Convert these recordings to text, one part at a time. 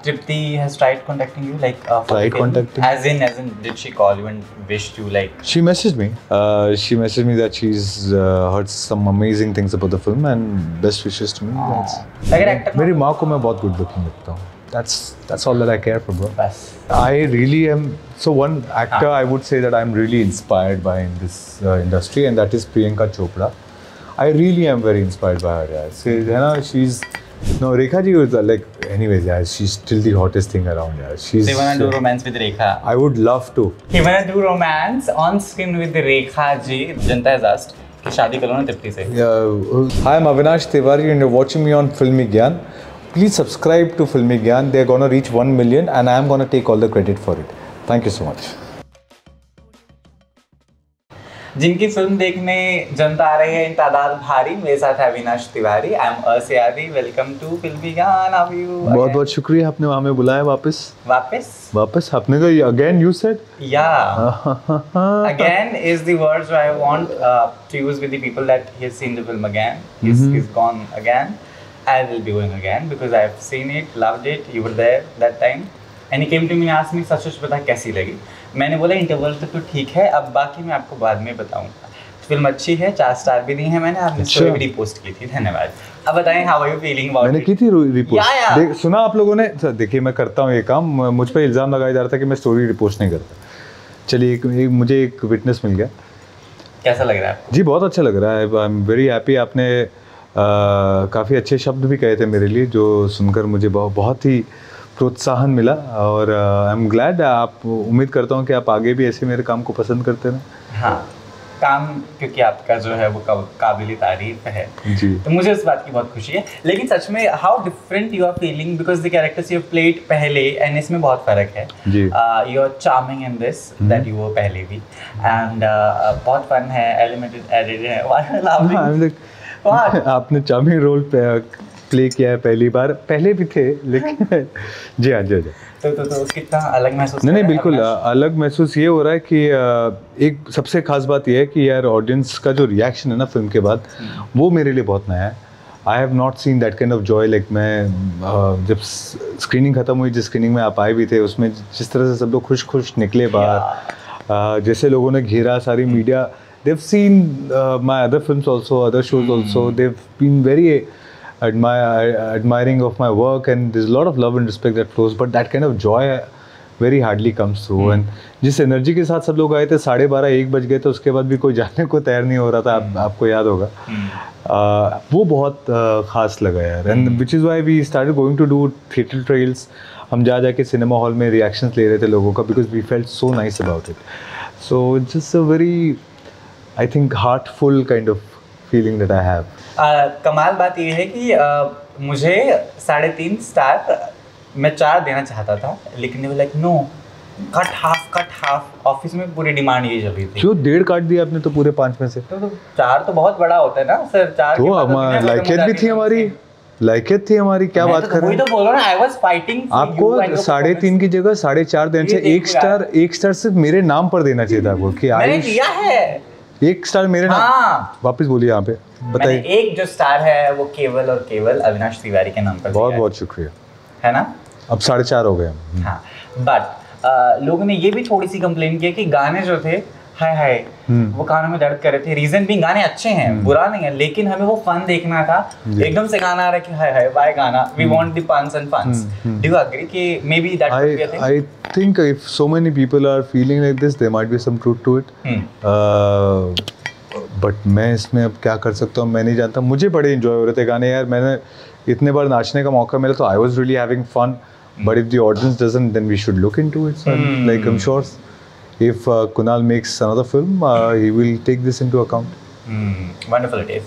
Tripti has tried contacting you, like tried contacting? As in, did she call you and wished you like? She messaged me. She messaged me that she's heard some amazing things about the film and best wishes to me. That's मेरी माँ को मैं बहुत good looking लगता हूँ. That's all that I care for, bro. बस. I really am. So one actor I would say that I'm really inspired by in this industry, and that is Priyanka Chopra. I really am very inspired by her. Yeah. So, you know, she's. No, Rekha ji was like. Anyways, yeah, she's still the hottest thing around. Yeah, she's. So you wanna do romance with Rekha? I would love to. You wanna do romance on screen with Rekha ji? Janta has asked कि शादी करो ना तृप्ति से. Yeah. Hi, I'm Avinash Tiwary, and you're watching me on Filmy Gyan. Please subscribe to Filmy Gyan. They're gonna reach 1 million, and I'm gonna take all the credit for it. Thank you so much. जिनकी film देखने जनता आ रही है इन तादाद भारी, मेरे साथ है Avinash Tiwari. I am असियादी. Welcome to Filmi Gyaan. How are you? बहुत बहुत शुक्रिया, आपने हमें बुलाया वापस आपने कहा again you said yeah again is the words I want to use with the people that he has seen the film again. He's gone again. I will be going again because I have seen it, loved it. You were there that time and he came to me and asked me सच बता कैसी लगी. मैंने बोला interval तो ठीक है, अब बाकी मैं आपको बाद में बताऊंगा. फिल्म अच्छी है, 4 स्टार भी दिए हैं मैंने. आपने स्टोरी भी रिपोस्ट की थी, धन्यवाद. अब बताएं how are you feeling about? मैंने की थी रिपोस्ट. सुना आप लोगों ने? देखिए मैं करता हूँ ये काम. मुझ पर इल्ज़ाम लगाया जा रहा था कि मैं स्टोरी रिपोस्ट नहीं करता. चलिए मुझे एक विटनेस मिल गया. कैसा लग रहा है आपको? जी बहुत अच्छा लग रहा है. I am very happy. आपने काफ़ी अच्छे शब्द भी कहे थे मेरे लिए, जो सुनकर मुझे बहुत ही प्रोत्साहन मिला. और आई एम ग्लैड. आप उम्मीद करता हूँ कि आप आगे भी ऐसे मेरे काम को पसंद करते रहें. हाँ, काम क्योंकि आपका जो है वो काबिल तारीफ है जी, तो मुझे इस बात की बहुत खुशी है. लेकिन सच में how different you are feeling because the characters you have played पहले एंड इसमें बहुत फर्क है. You are charming in this that you were पहले भी एंड बहुत फन है, एलिमेंटेड एडिड है. Why laughing? आपने चार्मिंग रोल प्ले किया है पहली बार. पहले भी थे लेकिन जी हाँ जी. तो कितना अलग महसूस? नहीं बिल्कुल अलग महसूस ये हो रहा है कि एक सबसे खास बात ये है कि यार ऑडियंस का जो रिएक्शन है ना फिल्म के बाद, वो मेरे लिए बहुत नया है. I have not seen that kind of Joy. Like मैं जब स्क्रीनिंग खत्म हुई, जिस स्क्रीनिंग में आप आए भी थे, उसमें जिस तरह से सब लोग खुश निकले बाहर, जैसे लोगों ने घेरा सारी media. they've seen my other films also, other shows also. They've been very admiring of my work, and there's a lot of love and respect that flows, but that kind of joy very hardly comes through. And जिस energy के साथ सब लोग आए थे, 12:30-1 बज गए थे, उसके बाद भी कोई जाने को तैयार नहीं हो रहा था. आपको याद होगा. वो बहुत ख़ास लगा यार. And which is why we started going to do theatre trails. हम जाके सिनेमा हॉल में रिएक्शंस ले रहे थे लोगों का, because we felt so nice about it. So it's just a very, I think, heartful kind of feeling that I have. कमाल बात ये है कि मुझे 3.5 स्टार मैं 4 देना चाहता था, लेकिन वो like no, cut half. Office में पूरी डिमांड ये चल रही थी. क्यों 1.5 काट दिया आपने तो पूरे 5 में से? तो 4 तो बहुत बड़ा होता है ना सर. 4 तो लाइकियत भी थी हमारी, लाइकियत थी हमारी. क्या बात कर रहे हैं? वही तो बोल रहा हूं, आई वाज फाइटिंग. आपको 3.5 की जगह 4.5 देना चाहिए. 1 स्टार सिर्फ मेरे नाम पर देना चाहिए था आपको कि मैंने दिया है. 1 स्टार मेरे नाम. वापस बोलिए यहाँ पे, बताइए. एक जो स्टार है वो केवल और केवल अविनाश तिवारी के नाम पर. बहुत शुक्रिया है ना. अब 4.5 हो गए. हाँ, बट लोगों ने ये भी थोड़ी सी कंप्लेन किया कि गाने जो थे हाय वो कानों में दर्द कर रहे थे. रीजन भी गाने अच्छे हैं, बुरा नहीं है, लेकिन हमें वो फन देखना था. एकदम से गाना आ रहा है कि हाय बाय गाना, we want the funs and funs. Do you agree कि may be that could be a thing? I think if so many people are feeling like this, there might be some truth to it. But मैं इसमें अब क्या कर सकता हूँ मैं नहीं जानता. मुझे बड़े एंजॉय हो रहे थे गाने यार. मैंने इतने बार नाचने का मौका मिला तो I was really having fun. But if the audience doesn't, then we should look into it. So like I'm sure if Kunal makes another film, he will take this into account. Wonderful it is.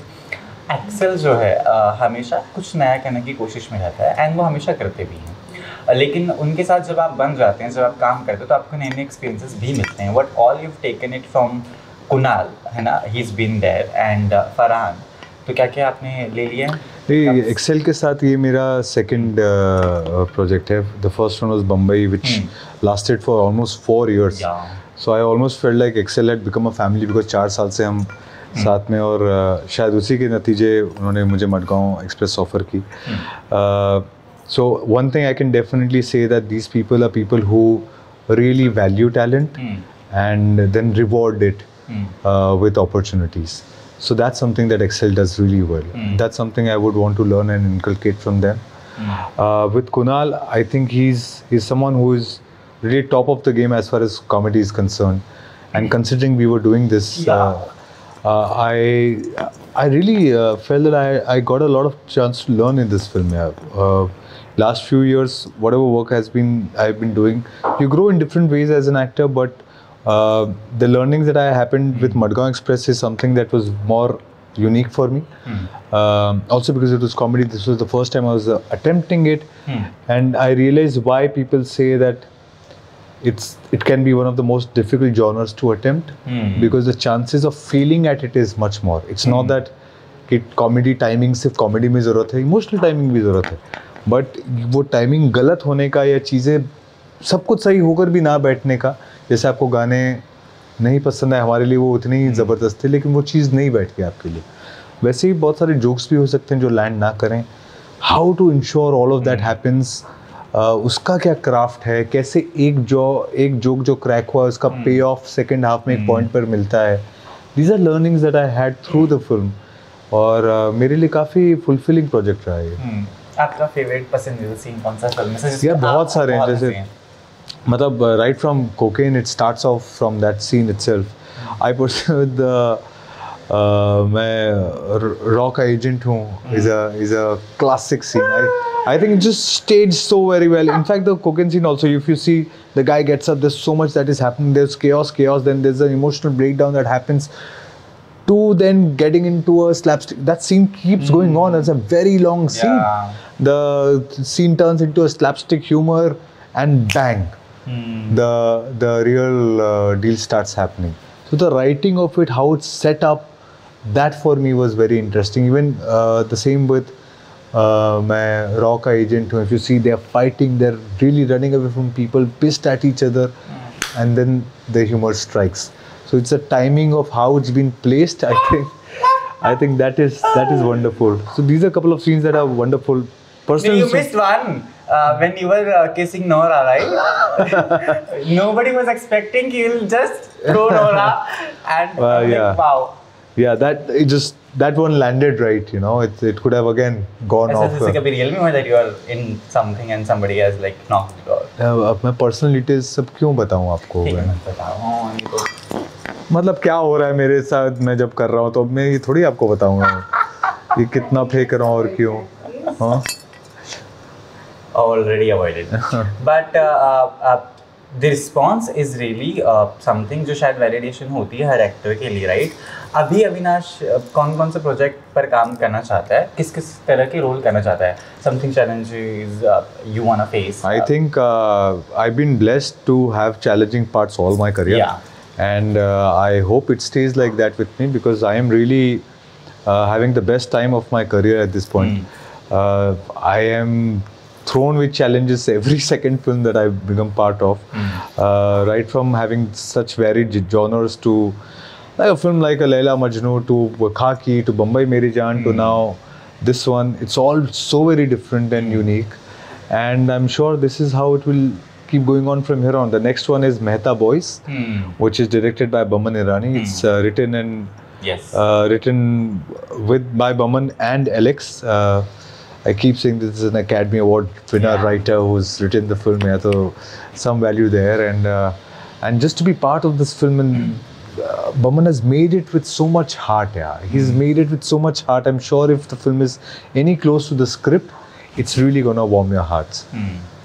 Excel जो है हमेशा कुछ नया करने की कोशिश में रहता है, एंड वो हमेशा करते भी हैं. लेकिन उनके साथ जब आप बन जाते हैं, जब आप काम करते हो, तो आपको नए नए एक्सपीरियंसेस भी मिलते हैं. What all you've taken it from Kunal, है ना, he's been there, and Farhan, तो क्या आपने ले लिया है? एक्सेल के साथ ये मेरा सेकंड प्रोजेक्ट है. The first one was Bombay, which lasted for almost 4 years. So I almost felt like Excel had become a family, because 4 साल से हम साथ में, और शायद उसी के नतीजे उन्होंने मुझे मडगांव एक्सप्रेस ऑफर की. So one thing I can definitely say that these people are people who really value talent and then reward it with opportunities. So that's something that Excel does really well. That's something I would want to learn and inculcate from them. With Kunal, I think he's someone who is really top of the game as far as comedy is concerned. And considering we were doing this, I really felt that I got a lot of chance to learn in this film. Last few years, whatever work I've been doing, you grow in different ways as an actor, but the learnings that I happened with Madgaon Express is something that was more unique for me. Also because it was comedy, this was the first time I was attempting it, and I realized why people say that it can be one of the most difficult genres to attempt, because the chances of failing at it is much more. It's not that कि comedy timing सिर्फ comedy में ज़रूरत है, emotional timing भी ज़रूरत है, but वो timing गलत होने का या चीज़ें सब कुछ सही होकर भी ना बैठने का, जैसे आपको गाने नहीं पसंद है, हमारे लिए वो उतनी ही ज़बरदस्त है लेकिन वो चीज़ नहीं बैठ गई आपके लिए, वैसे ही बहुत सारे जोक्स भी हो सकते हैं जो लैंड ना करें. How to ensure all of that happens, उसका क्या क्राफ्ट है, कैसे एक जोक जो क्रैक हुआ उसका पे ऑफ सेकेंड हाफ में एक पॉइंट पर मिलता है. These are learnings that I had through the film, और मेरे लिए काफ़ी फुलफिलिंग प्रोजेक्ट रहा है. आपका फेवरेट पसंदीदा सीन कौन सा फिल्म में? यार बहुत सारे हैं, जैसे मतलब right from cocaine it starts off from that scene itself. I person with मैं रॉ का एजेंट हूँ, is a classic scene. I think it just staged so very well. In fact, the cocaine scene also, if you see the guy gets up, there's so much that is happening. There's chaos, then there's an emotional breakdown that happens, to then getting into a slapstick. That scene keeps going on. It's a very long scene. The scene turns into a slapstick humor, and bang, the real deal starts happening. So the writing of it, how it's set up, that for me was very interesting. Even the same with मैं रॉ का agent हूँ. If you see they are fighting, they're really running away from people, pissed at each other, and then the humor strikes. So it's a timing of how it's been placed. I think that is wonderful. So these are a couple of scenes that are wonderful. Personally, you missed one when you were kissing Nora, right? Nobody was expecting you'll just throw Nora, and like, wow. Yeah, that one landed right, you know. It could have again gone off. ऐसे कभी real में हुआ that you are in something and somebody has like knocked you out? अब मैं personal details सब क्यों बताऊँ आपको? मतलब क्या हो रहा है मेरे साथ मैं जब कर रहा हूँ, तो अब मैं ये थोड़ी आपको बताऊँगा कि कितना फेंक रहा हूँ और क्यों. हाँ, already avoided. But the response is really something जो शायद validation होती है हर एक्टर के लिए, राइट? अभी अविनाश कौन से प्रोजेक्ट पर काम करना चाहता है, किस तरह के रोल करना चाहता है? Something challenges you wanna face? I think I've been blessed to have challenging parts all my career. And I hope it stays like that with me, because I am really having the best time of my career at this point. I am thrown with challenges every second film that I've become part of, right from having such varied genres to like a film like a Laila, Majnu, to Khaki, to Bombay Meri Jaan, to now this one. It's all so very different and unique, and I'm sure this is how it will keep going on from here on. The next one is Mehta Boys, which is directed by Baman Irani. It's written by Baman and Alex. I keep saying this is an Academy Award winner writer who's written the film. So some value there, and just to be part of this film, and Baman has made it with so much heart. He's made it with so much heart. I'm sure if the film is any close to the script, it's really gonna warm your hearts.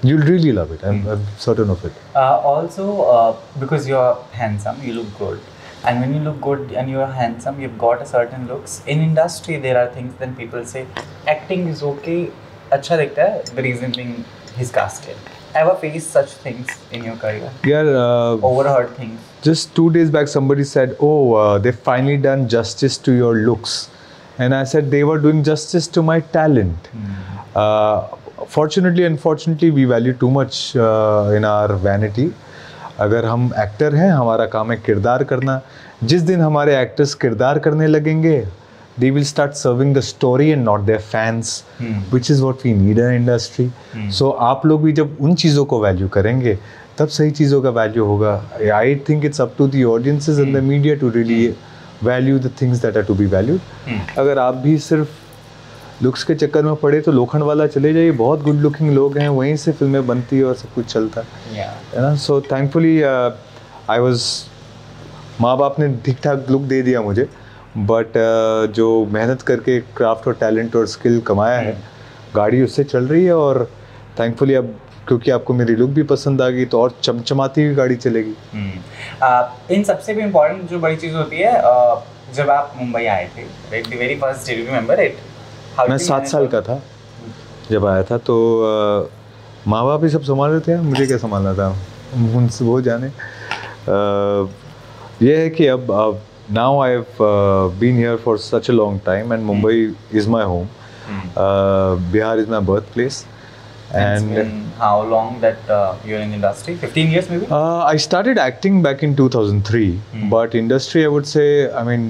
You'll really love it. I'm certain of it. Also, because you're handsome, you look good. And when you look good and you're handsome, you've got a certain looks. In industry, there are things then people say, acting is okay, अच्छा दिखता है. The reason being he's casted. Ever faced such things in your career? Yeah. Overheard things. Just 2 days back, somebody said, they've finally done justice to your looks. And I said, they were doing justice to my talent. Fortunately, unfortunately, we value too much in our vanity. अगर हम actor हैं, हमारा काम है किरदार करना. जिस दिन हमारे एक्टर्स किरदार करने लगेंगे, they will start serving the story and not their fans, which is what we need in industry. So आप लोग भी जब उन चीज़ों को value करेंगे तब सही चीज़ों का value होगा. I think it's up to the audiences and the media to really value the things that are to be valued. अगर आप भी सिर्फ लुक्स के चक्कर में पड़े तो लोखंड वाला चले जाइए, बहुत गुड लुकिंग लोग हैं, वहीं से फिल्में बनती है और सब कुछ चलता है ना. सो थैंकफुली आई वाज, माँ बाप ने ठीक ठाक लुक दे दिया मुझे, बट जो मेहनत करके क्राफ्ट और टैलेंट और स्किल कमाया है, गाड़ी उससे चल रही है. और थैंकफुली अब क्योंकि आपको मेरी लुक भी पसंद आ गई तो और चमचमाती हुई गाड़ी चलेगी. इन सबसे भी इम्पोर्टेंट जो बड़ी चीज़ होती है, जब आप मुंबई आए थे, right, the very first day, you remember it? मैं 7 साल का था जब आया था, तो माँ बाप ही सब संभाल रहे थे, मुझे क्या संभालना था, उनसे वो जाने. ये है कि अब now I have been here for such a long time and Mumbai is my home, Bihar is my birth place. And how long that you're in industry? 15 years maybe? I started acting back in 2003, but industry I would say, I mean,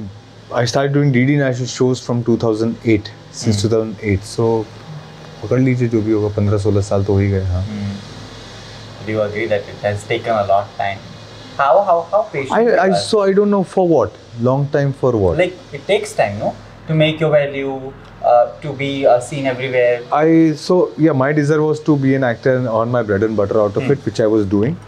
I started doing DD national shows from 2008, since 2008. So पकड़ लीजिए जो भी होगा 15-16 साल तो हो ही गए. हाँ. Do you agree that it has taken a lot of time? How patient? So I don't know for what. Long time for what? Like it takes time, no, to make your value. To be seen everywhere. So my desire was to be an actor and earn my bread and butter out of it, which I was doing.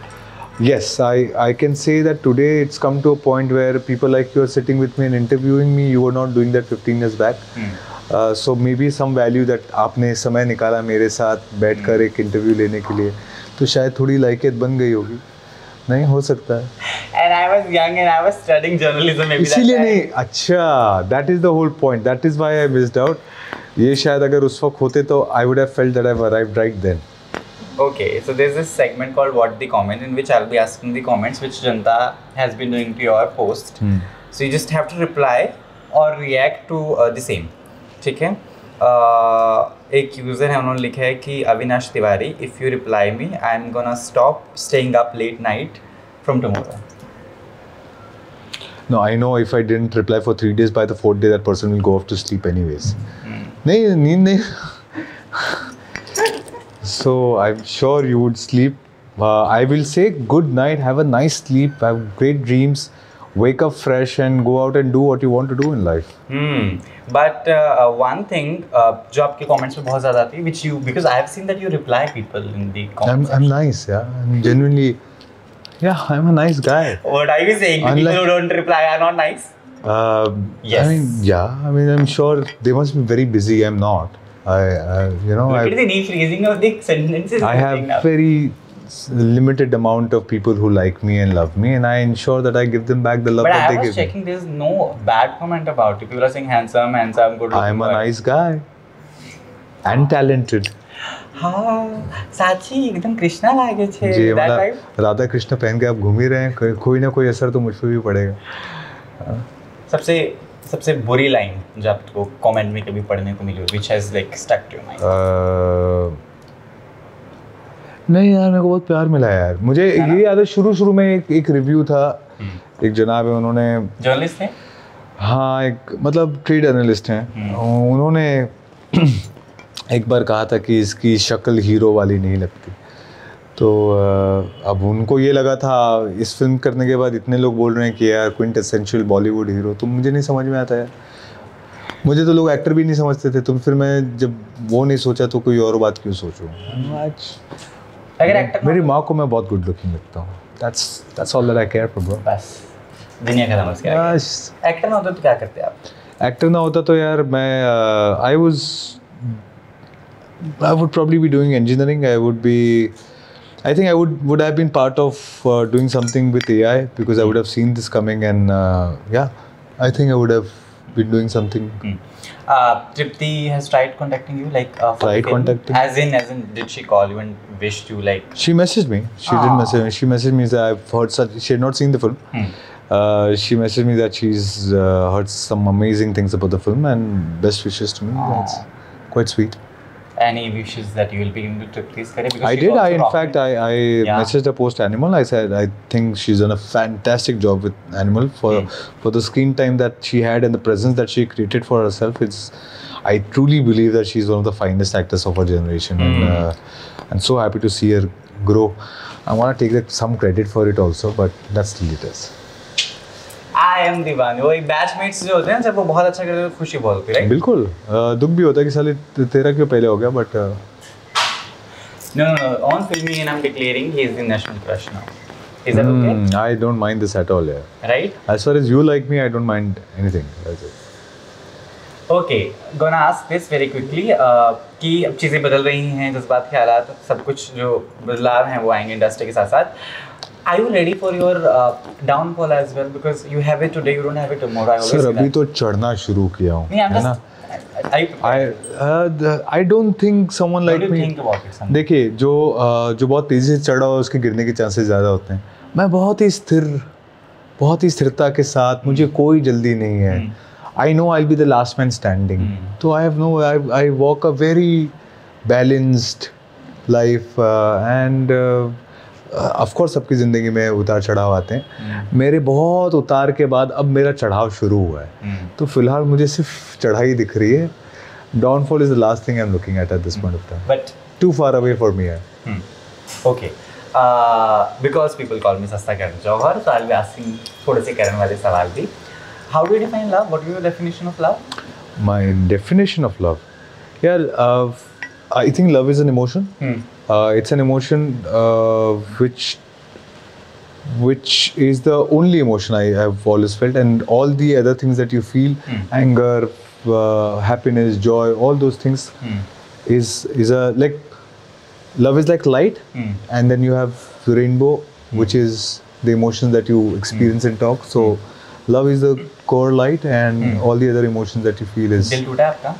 Yes, I can say that today it's come to a point where people like you are sitting with me and interviewing me. You were not doing that 15 years back. So maybe some value that आपने समय निकाला मेरे साथ बैठकर एक interview लेने के लिए, तो शायद थोड़ी लाइकियत बन गई होगी. नहीं हो सकता है. And I was young and I was studying journalism maybe. इसीलिए नहीं. अच्छा, that is the whole point. That is why I missed out. ये शायद अगर उस वक्त होते तो I would have felt that I've arrived right then. Okay, so there's this segment called What the Comment, in which I'll be asking the comments which Janta has been doing to your post. So you just have to reply or react to the same. ठीक है? एक user है, उन्होंने लिखा है कि Avinash Tiwari, if you reply me I am gonna stop staying up late night from tomorrow. No, I know if I didn't reply for 3 days, by the 4th day that person will go off to sleep anyways. नहीं, नींद नहीं. So I'm sure you would sleep. I will say good night, have a nice sleep, have great dreams, wake up fresh and go out and do what you want to do in life. But one thing जो आपके comments में बहुत ज़्यादा आती है, which you, because I have seen that you reply people in the comments. I'm nice, yeah. I'm genuinely, yeah, I'm a nice guy. What are you saying? People who don't reply are not nice? Yes. I mean, I'm sure they must be very busy. I'm not. Look at the need phrasing of the sentences. I have very limited amount of people who like me and love me, and I ensure that I give them back the love that they give me. But I was checking, there's no bad comment about you. People are saying handsome, good looking. I'm a nice guy and talented. हाँ, साची एकदम कृष्णा लागे छे. जी, मतलब राधा कृष्ण पहन के आप घूम ही रहे हैं, कोई ना कोई असर तो मुझ पे भी पड़ेगा. सबसे बुरी लाइन जो आपको कमेंट में कभी पढ़ने को मिली हो, which has like stuck to your mind? नहीं यार, मेरे को बहुत प्यार मिला यार. मुझे ये याद है शुरू में एक रिव्यू था, एक जनाब है, उन्होंने जर्नलिस्ट हैं, हाँ, एक मतलब ट्रेड एनालिस्ट हैं, उन्होंने एक बार कहा था कि इसकी शक्ल हीरो वाली नहीं लगती. तो अब उनको ये लगा था इस फिल्म करने के बाद इतने लोग बोल रहे हैं कि यार क्विंटेसेंशियल बॉलीवुड हीरो, तो मुझे नहीं समझ में आता है. मुझे तो लोग एक्टर भी नहीं समझते थे, तो फिर मैं जब वो नहीं सोचा तो कोई और बात क्यों सोचूं. अगर एक्टर, मेरी माँ को मैं बहुत गुड लुकिंग लगता हूँ. That's all that I care for, bro. बस दुनिया का नमस्कार. एक्टर ना होता तो क्या करते आप? एक्टर ना होता तो यार मैं I would probably be doing engineering. I think I would have been part of doing something with AI, because I would have seen this coming, and I think I would have been doing something. Tripti has tried contacting you, like tried contacting? As in, did she call you and wished you like? She messaged me. She did message me. She messaged me that I've heard such. She had not seen the film. She messaged me that she's heard some amazing things about the film and best wishes to me. That's quite sweet. Any wishes that you will be in the Tripti's career? Because I she's did. also In rocking. fact, I messaged a post Animal. I said I think she's done a fantastic job with Animal for the screen time that she had and the presence that she created for herself. I truly believe that she's one of the finest actors of her generation, and I'm so happy to see her grow. I want to take some credit for it also, but that's still it is. I am दीवानी. वो एक batchmates जो होते हैं जब वो बहुत अच्छा करते हैं तो खुशी बहुत होती है, right? बिल्कुल दुख भी होता है कि साले तेरा क्यों पहले हो गया, but no. On filming and I'm declaring he is the national crush now. Is that okay? I don't mind this at all, yeah. Right? As far as you like me, I don't mind anything. That's it. Okay, gonna ask this very quickly कि अब चीज़ें बदल रही हैं, जज्बात ख्यालात सब कुछ जो बदलाव हैं वो आएंगे इंडस्ट्री के साथ साथ. Are you ready for your downfall as well? Because you have it today, you don't have it tomorrow. I always Sir, say अभी that. तो चढ़ना शुरू किया हूँ. नहीं, I'm है ना? I don't think someone like me. Think about it, देखिए जो बहुत तेजी से चढ़ा हो उसके गिरने के चांसेस ज़्यादा होते हैं. मैं बहुत ही स्थिरता के साथ, मुझे कोई जल्दी नहीं है. I know I'll be the last man standing. So I walk a very balanced life and of course सबकी ज़िंदगी में उतार चढ़ाव आते हैं. मेरे बहुत उतार के बाद अब मेरा चढ़ाव शुरू हुआ है. तो फिलहाल मुझे सिर्फ चढ़ाई दिख रही है. Downfall is the last thing I'm looking at this point of time. But too far away for me. Okay. Because people call me Sasta Karan Jauhar, so I'll be asking थोड़े से Karan वाले सवाल भी. How do you define love? What is your definition of love? My definition of love? Yeah, I think love is an emotion. It's an emotion which is the only emotion I have always felt, and all the other things that you feel, anger, happiness, joy, all those things is a like love is like light, and then you have the rainbow, which is the emotions that you experience and talk. So love is the core light, and all the other emotions that you feel is. दिल टूटा आपका?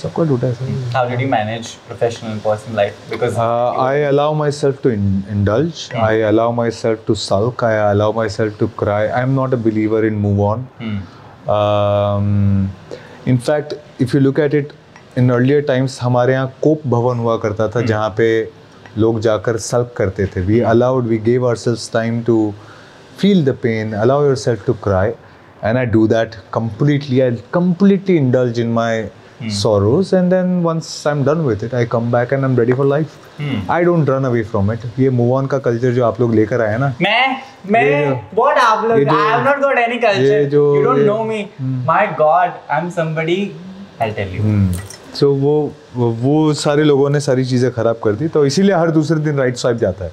सबका टूटा है sir. How did you manage professional and personal life? Because I allow myself to indulge. I allow myself to sulk. I allow myself to cry. I'm not a believer in move on. In fact, if you look at it, in earlier times हमारे यहाँ कोप भवन हुआ करता था जहाँ पे लोग जाकर सल्क करते थे. We gave ourselves time to feel the pain, allow yourself to cry, and I do that completely. I completely indulge in my sorrows, and then once I'm done with it, I come back and I'm ready for life. I don't run away from it. ये move on का culture जो आप लोग लेकर आए ना. मैं what आप लोग? I have not got any culture. You don't know me. My God, I'm somebody. I'll tell you. So वो सारे लोगों ने सारी चीज़ें खराब कर दी, तो इसीलिए हर दूसरे दिन राइट स्वाइप जाता है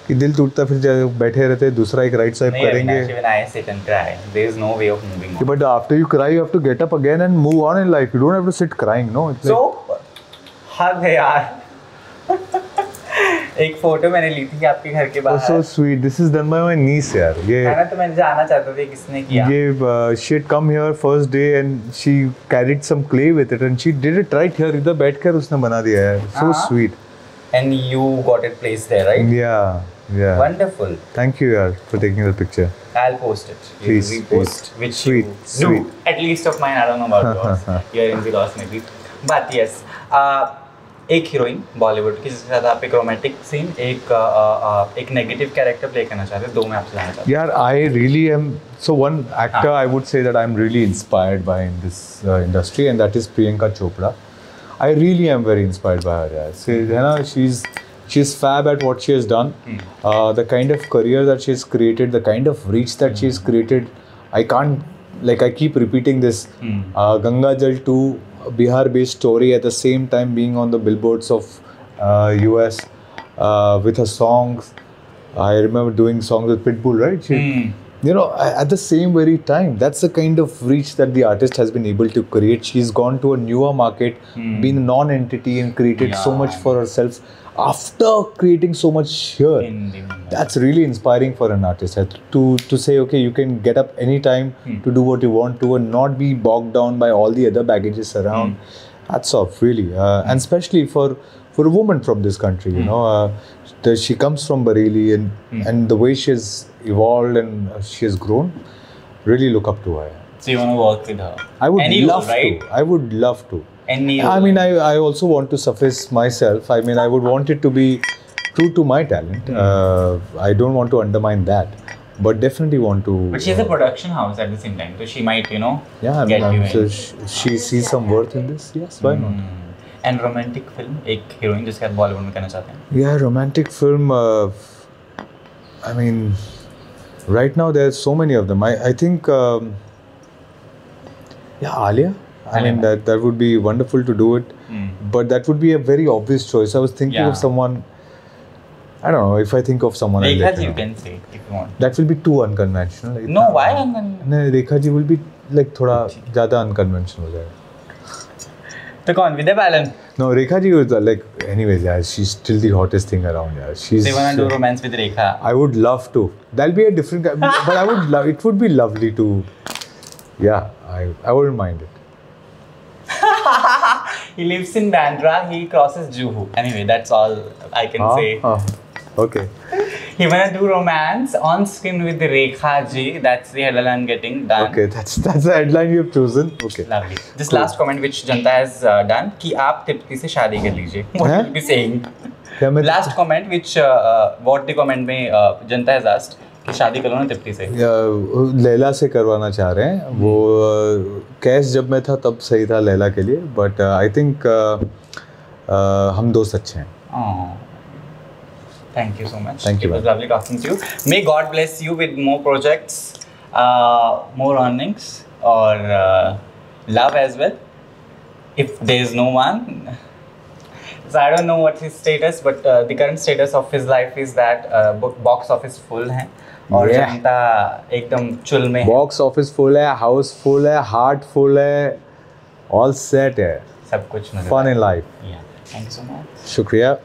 कि दिल टूटता फिर बैठे रहते दूसरा एक राइट स्वाइप करेंगे. When I sit and cry, there is no way of moving on. But after you cry, you have to get up again and move on in life. You don't have to sit crying, no. It's so हद है यार. एक photo मैंने ली थी आपके घर के बाहर. So sweet. This is done by my niece यार. ये तो मैं जानना चाहता था किसने किया. ये she had come here first day and she carried some clay with it and she did it right here. इधर बैठकर उसने बना दिया यार. So sweet. And you got it placed there, right? Yeah. Wonderful. Thank you yaar for taking the picture. I'll post it. Please repost. Which sweet. You do. At least of mine, I don't know about yours. You're in the loss maybe. But yes. एक heroine Bollywood की जिसके साथ आप एक romantic scene एक negative character play करना चाहते हैं. दो मैं आपसे जानना चाहता हूँ. यार I really am so one actor I would say that I'm really inspired by in this industry, and that is Priyanka Chopra. I really am very inspired by her यार. So है ना, she's fab at what she has done. The kind of career that she has created, the kind of reach that she has created, I keep repeating this. Ganga Jal 2 Bihar-based story, at the same time being on the billboards of US with her songs. I remember doing songs with Pitbull, right? You know, at the same very time, that's the kind of reach that the artist has been able to create. She's gone to a newer market, been a non-entity, and created so much for herself after creating so much here. That's really inspiring for an artist to say, okay, you can get up anytime to do what you want to and not be bogged down by all the other baggages around. Hats off, really. And especially for a woman from this country, you know. She comes from Bareilly, and the way she has evolved and she has grown, really look up to her. So you want to work with her? I would Any love role, right? to. I would love to. Any I mean, I also want to suffice myself. I mean, I would want it to be true to my talent. I don't want to undermine that, but definitely want to. But she has a production house at the same time, so she might, you know, Yeah, I get mean, you so in. she sees some worth in this. Yes, why not? And romantic film, एक heroine जिसके आप बॉलीवुड में कहना चाहते हैं? Yeah, romantic film. I mean, right now there's so many of them. I think, yeah, Alia. I mean, that would be wonderful to do it, but that would be a very obvious choice. I was thinking of someone. I don't know if I think of someone. Rekha ji, you can say if you want. That will be too unconventional. No, why? No, Rekha ji will be like थोड़ा ज़्यादा unconventional हो जाएगा. तो कौन? Vidya Balan? No, Rekha ji was like, anyways, yeah, she's still the hottest thing around. Yeah, she's. So you wanna do romance with Rekha? I would love to. That'll be a different, but I would love. It would be lovely to. Yeah, I wouldn't mind it. He lives in Bandra. He crosses Juhu. Anyway, that's all I can say. Okay. He wanna do romance on screen with Rekha ji. That's the headline I'm getting done. Okay, that's the headline you've chosen. Okay. Lovely. This last comment which Janta has done कि आप तिप्ती से शादी कर लीजिए. What will be saying? Last comment which what the comment में Janta has asked कि शादी कर लो ना तिप्ती से. लैला से करवाना चाह रहे हैं. वो कैश जब मैं था तब सही था लैला के लिए, but I think हम दोस्त अच्छे हैं. Thank you so much. Thank you. It was lovely talking to you. May God bless you with more projects, more earnings, or love as well. If there is no one, so I don't know what his status, but the current status of his life is that box office full है और जनता एकदम चुल में. Box office full है, house full है, heart full है, all set है. सब कुछ. Fun in life. Yeah. Thank you so much. शुक्रिया.